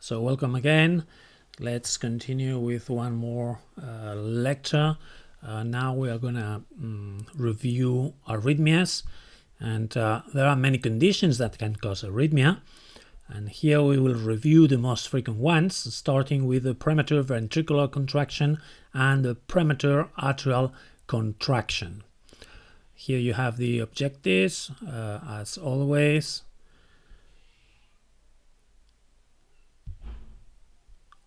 So welcome again. Let's continue with one more lecture. Now we are going to review arrhythmias, and there are many conditions that can cause arrhythmia. And here we will review the most frequent ones, starting with the premature ventricular contraction and the premature atrial contraction. Here you have the objectives, as always.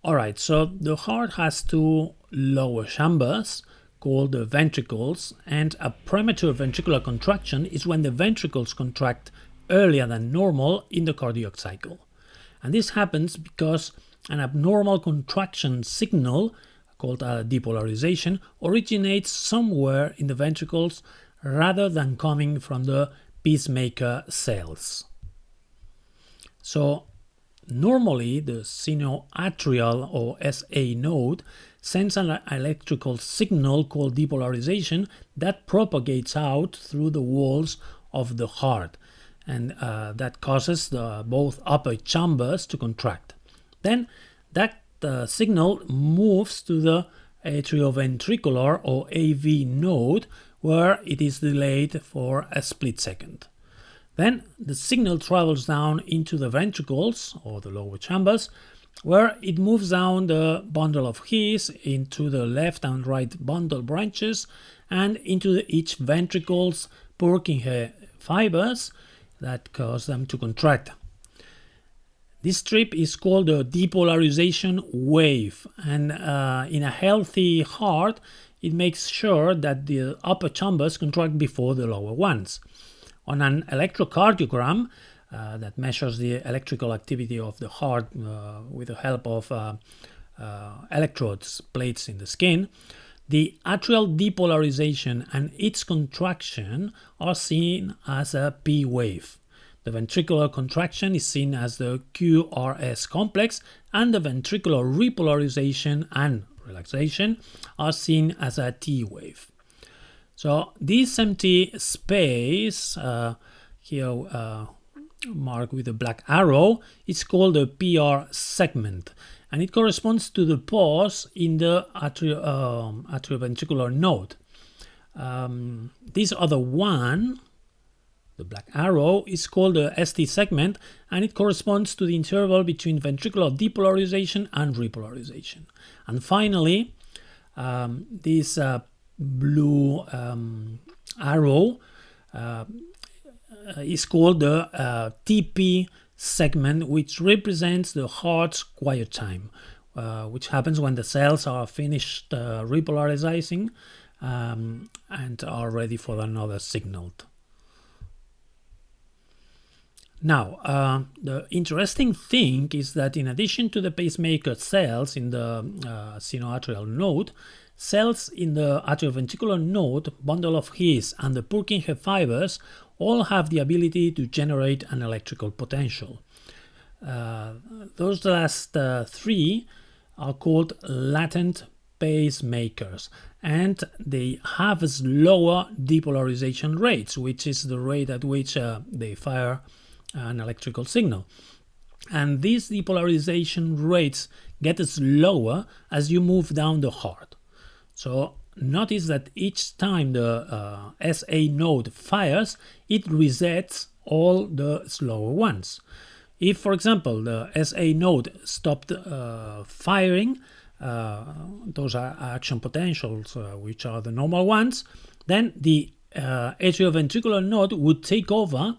Alright, so the heart has two lower chambers called the ventricles, and a premature ventricular contraction is when the ventricles contract earlier than normal in the cardiac cycle. And this happens because an abnormal contraction signal, called a depolarization, originates somewhere in the ventricles rather than coming from the pacemaker cells. So normally the sinoatrial or SA node sends an electrical signal called depolarization that propagates out through the walls of the heart, and that causes both upper chambers to contract. Then that signal moves to the atrioventricular or AV node, where it is delayed for a split second. Then the signal travels down into the ventricles, or the lower chambers, where it moves down the bundle of His into the left and right bundle branches and into each ventricle's Purkinje fibers that cause them to contract. This trip is called the depolarization wave, and in a healthy heart, it makes sure that the upper chambers contract before the lower ones. On an electrocardiogram that measures the electrical activity of the heart with the help of electrodes, plates in the skin, the atrial depolarization and its contraction are seen as a P wave. The ventricular contraction is seen as the QRS complex, and the ventricular repolarization and relaxation are seen as a T wave. So this empty space, here marked with a black arrow, is called the PR segment, and it corresponds to the pause in the atrioventricular node. This other one, the black arrow, is called the ST segment, and it corresponds to the interval between ventricular depolarization and repolarization. And finally, this blue arrow is called the TP segment, which represents the heart's quiet time, which happens when the cells are finished repolarizing and are ready for another signal. Now, the interesting thing is that in addition to the pacemaker cells in the sinoatrial node, cells in the atrioventricular node, bundle of His, and the Purkinje fibers all have the ability to generate an electrical potential. Those last three are called latent pacemakers, and they have slower depolarization rates, which is the rate at which they fire an electrical signal. And these depolarization rates get slower as you move down the heart. So notice that each time the SA node fires, it resets all the slower ones. If, for example, the SA node stopped firing, those are action potentials, which are the normal ones, then the atrioventricular node would take over,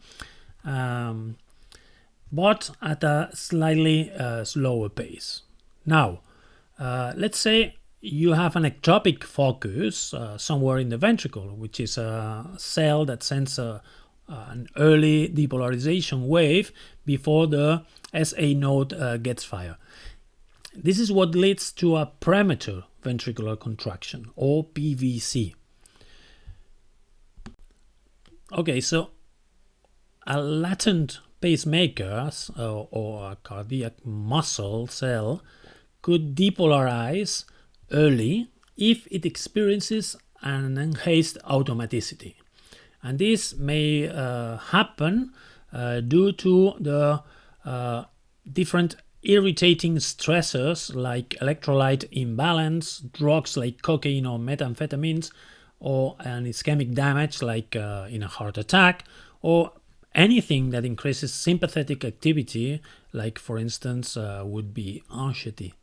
but at a slightly slower pace. Now, let's say you have an ectopic focus somewhere in the ventricle, which is a cell that sends an early depolarization wave before the SA node gets fired. This is what leads to a premature ventricular contraction, or PVC. Okay, so a latent pacemaker or a cardiac muscle cell could depolarize early if it experiences an enhanced automaticity. And this may happen due to the different irritating stressors like electrolyte imbalance, drugs like cocaine or methamphetamines, or an ischemic damage like in a heart attack, or anything that increases sympathetic activity, like for instance would be anxiety.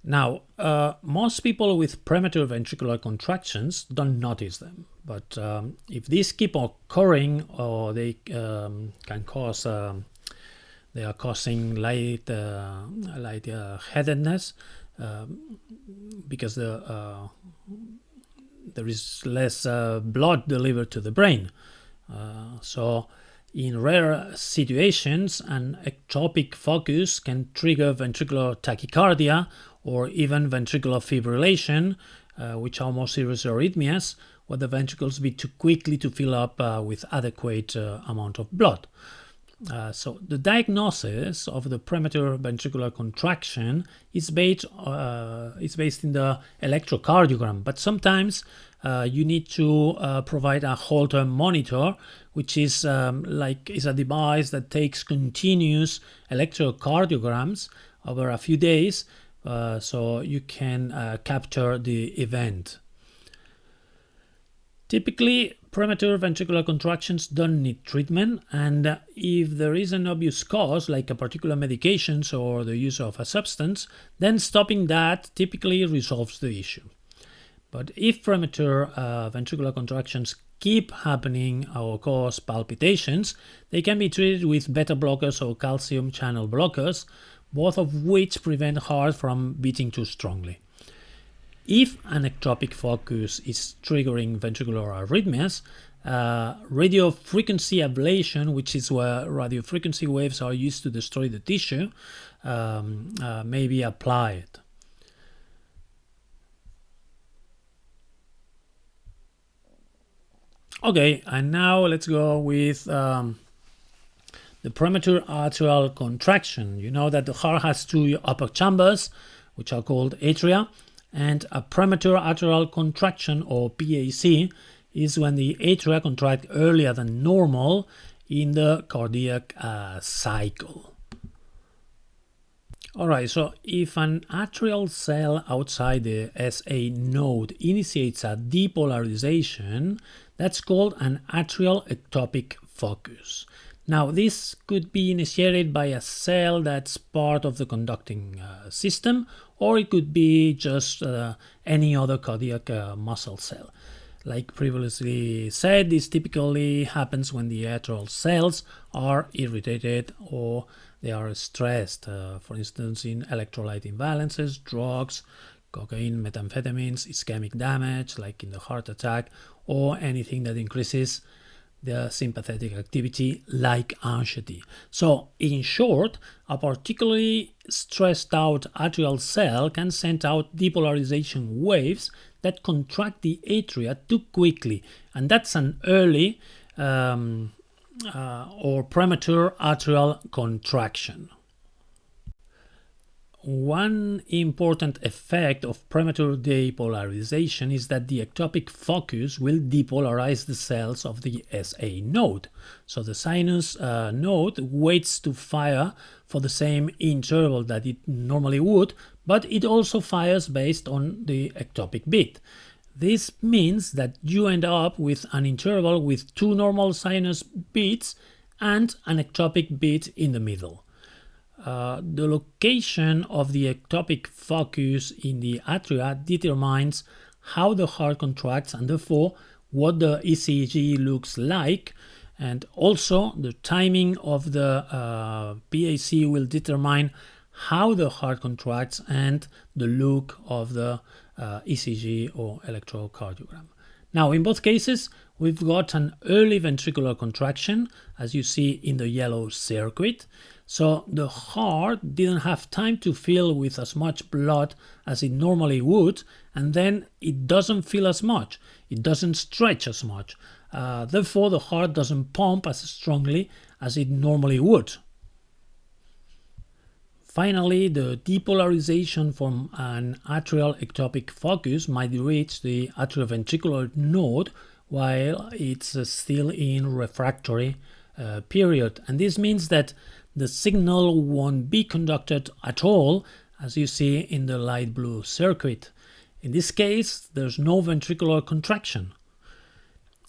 Now, most people with premature ventricular contractions don't notice them, but if these keep occurring, or they can cause, they are causing light-headedness because there is less blood delivered to the brain. So, in rare situations, an ectopic focus can trigger ventricular tachycardia or even ventricular fibrillation, which are more serious arrhythmias, where the ventricles beat too quickly to fill up with adequate amount of blood. So the diagnosis of the premature ventricular contraction is based in the electrocardiogram, but sometimes you need to provide a Holter monitor, which is is a device that takes continuous electrocardiograms over a few days, so you can capture the event. Typically, premature ventricular contractions don't need treatment, and if there is an obvious cause, like a particular medication or the use of a substance, then stopping that typically resolves the issue. But if premature ventricular contractions keep happening or cause palpitations, they can be treated with beta blockers or calcium channel blockers, both of which prevent heart from beating too strongly. If an ectopic focus is triggering ventricular arrhythmias, radiofrequency ablation, which is where radiofrequency waves are used to destroy the tissue, may be applied. Okay, and now let's go with the premature atrial contraction. You know that the heart has two upper chambers, which are called atria, and a premature atrial contraction, or PAC, is when the atria contract earlier than normal in the cardiac cycle. Alright, so if an atrial cell outside the SA node initiates a depolarization, that's called an atrial ectopic focus. Now, this could be initiated by a cell that's part of the conducting system, or it could be just any other cardiac muscle cell. Like previously said, this typically happens when the atrial cells are irritated or they are stressed, for instance, in electrolyte imbalances, drugs, cocaine, methamphetamines, ischemic damage, like in the heart attack, or anything that increases the sympathetic activity, like anxiety. So, in short, a particularly stressed out atrial cell can send out depolarization waves that contract the atria too quickly, and that's an early or premature atrial contraction. One important effect of premature depolarization is that the ectopic focus will depolarize the cells of the SA node. So the sinus node waits to fire for the same interval that it normally would, but it also fires based on the ectopic beat. This means that you end up with an interval with two normal sinus beats and an ectopic beat in the middle. The location of the ectopic focus in the atria determines how the heart contracts and therefore what the ECG looks like, and also the timing of the PAC will determine how the heart contracts and the look of the ECG or electrocardiogram. Now, in both cases, we've got an early ventricular contraction, as you see in the yellow circuit. So the heart didn't have time to fill with as much blood as it normally would, and then it doesn't fill as much, it doesn't stretch as much. Therefore, the heart doesn't pump as strongly as it normally would. Finally, the depolarization from an atrial ectopic focus might reach the atrioventricular node while it's still in refractory period. And this means that the signal won't be conducted at all, as you see in the light blue circuit. In this case, there's no ventricular contraction.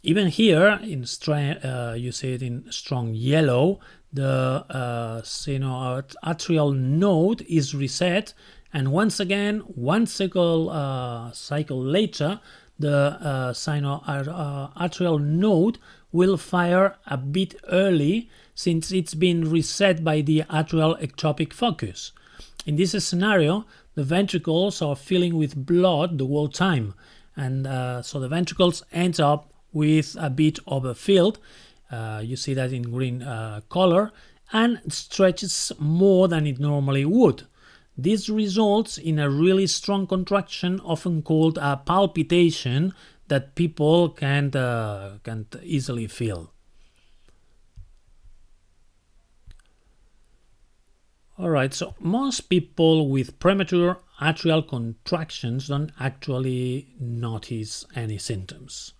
Even here, you see it in strong yellow, the sinoatrial node is reset, and once again, one cycle later, the sinoatrial node will fire a bit early since it's been reset by the atrial ectopic focus. In this scenario, the ventricles are filling with blood the whole time, and so the ventricles end up with a bit overfilled. You see that in green color, and stretches more than it normally would. This results in a really strong contraction, often called a palpitation, that people can't easily feel. Alright, so most people with premature atrial contractions don't actually notice any symptoms.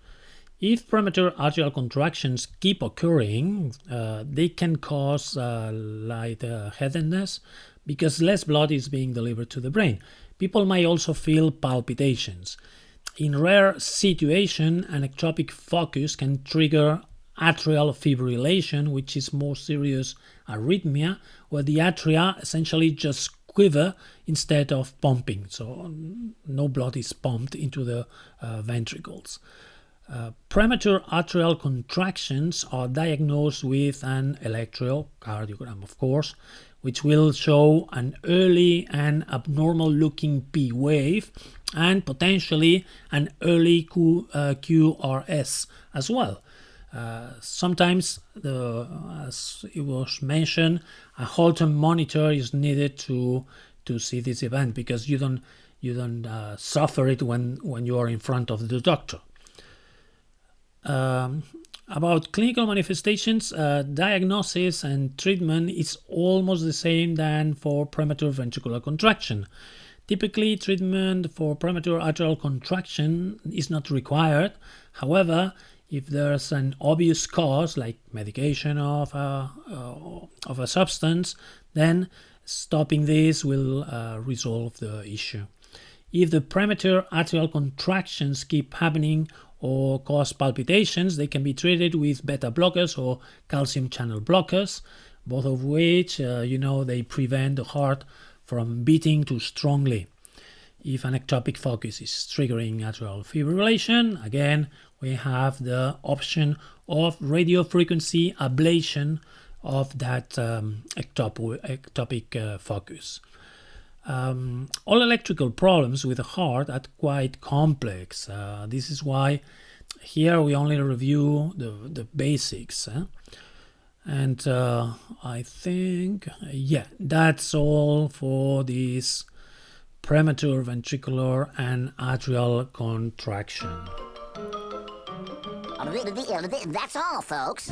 If premature atrial contractions keep occurring, they can cause lightheadedness because less blood is being delivered to the brain. People may also feel palpitations. In rare situations, an ectopic focus can trigger atrial fibrillation, which is more serious arrhythmia, where the atria essentially just quiver instead of pumping, so no blood is pumped into the ventricles. Premature atrial contractions are diagnosed with an electrocardiogram, of course, which will show an early and abnormal looking P wave and potentially an early QRS as well. Sometimes, as it was mentioned, a Holter monitor is needed to see this event because you don't suffer it when you are in front of the doctor. About clinical manifestations, diagnosis and treatment is almost the same than for premature ventricular contraction. Typically, treatment for premature atrial contraction is not required. However, if there's an obvious cause, like medication of a substance, then stopping this will resolve the issue. If the premature atrial contractions keep happening or cause palpitations, they can be treated with beta blockers or calcium channel blockers, both of which, they prevent the heart from beating too strongly. If an ectopic focus is triggering atrial fibrillation, again, we have the option of radiofrequency ablation of that ectopic focus. All electrical problems with the heart are quite complex. This is why here we only review the basics. And I think, that's all for this premature ventricular and atrial contraction. That's all, folks.